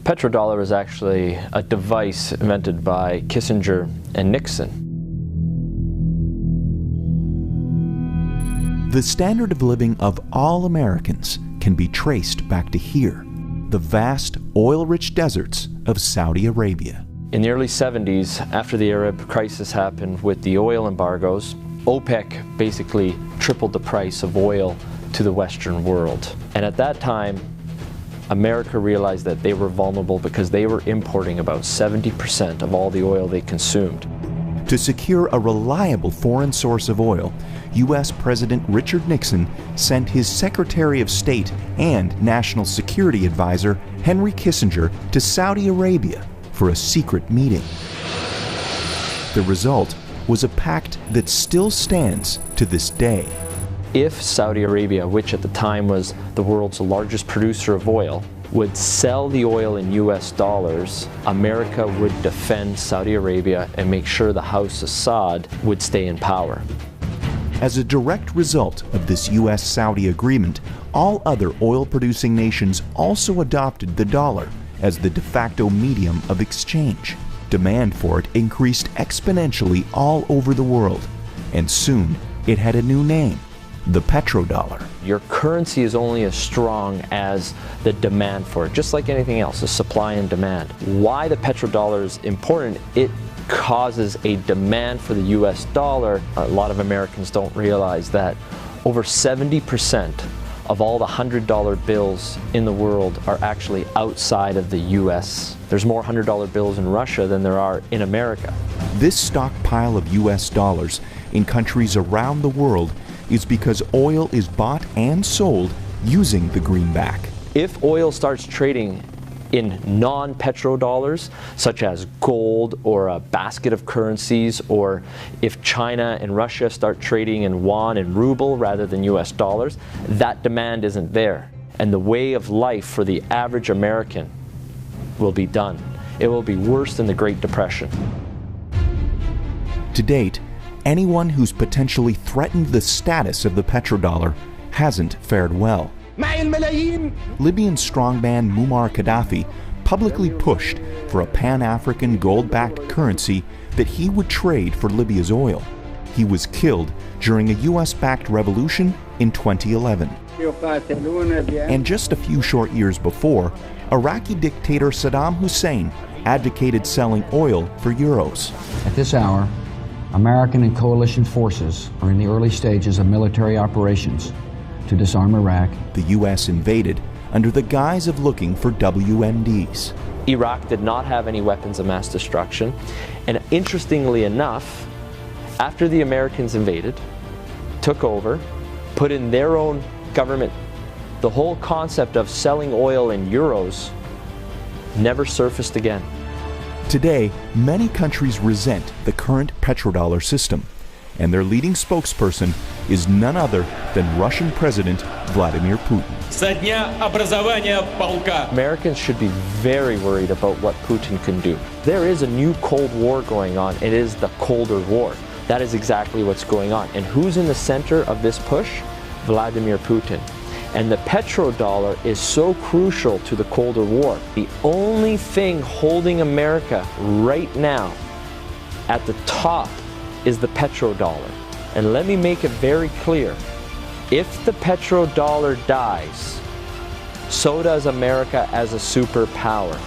petrodollar is actually a device invented by Kissinger and Nixon. The standard of living of all Americans can be traced back to here, the vast oil-rich deserts of Saudi Arabia. In the early 70s, after the Arab crisis happened with the oil embargoes, OPEC basically tripled the price of oil to the Western world. And at that time, America realized that they were vulnerable because they were importing about 70% of all the oil they consumed. To secure a reliable foreign source of oil, U.S. President Richard Nixon sent his Secretary of State and National Security Advisor Henry Kissinger to Saudi Arabia for a secret meeting. The result was a pact that still stands to this day. If Saudi Arabia, which at the time was the world's largest producer of oil, would sell the oil in US dollars, America would defend Saudi Arabia and make sure the House Assad would stay in power. As a direct result of this US-Saudi agreement, all other oil-producing nations also adopted the dollar as the de facto medium of exchange. Demand for it increased exponentially all over the world, and soon it had a new name: the petrodollar. Your currency is only as strong as the demand for it, just like anything else, the supply and demand. Why the petrodollar is important, it causes a demand for the US dollar. A lot of Americans don't realize that over 70% of all the $100 bills in the world are actually outside of the US. There's more $100 bills in Russia than there are in America. This stockpile of US dollars in countries around the world is because oil is bought and sold using the greenback. If oil starts trading in non-petrodollars, such as gold or a basket of currencies, or if China and Russia start trading in yuan and ruble rather than US dollars, that demand isn't there. And the way of life for the average American will be done. It will be worse than the Great Depression. To date, anyone who's potentially threatened the status of the petrodollar hasn't fared well. Libyan strongman Muammar Gaddafi publicly pushed for a Pan-African gold-backed currency that he would trade for Libya's oil. He was killed during a US-backed revolution in 2011. And just a few short years before, Iraqi dictator Saddam Hussein advocated selling oil for euros. At this hour, American and coalition forces are in the early stages of military operations to disarm Iraq. The U.S. invaded under the guise of looking for WMDs. Iraq did not have any weapons of mass destruction, and interestingly enough, after the Americans invaded, took over, put in their own government, the whole concept of selling oil in euros never surfaced again. Today, many countries resent the current petrodollar system, and their leading spokesperson is none other than Russian President Vladimir Putin. Americans should be very worried about what Putin can do. There is a new Cold War going on. It is the Colder War. That is exactly what's going on. And who's in the center of this push? Vladimir Putin. And the petrodollar is so crucial to the Colder War. The only thing holding America right now at the top is the petrodollar. And let me make it very clear. If the petrodollar dies, so does America as a superpower.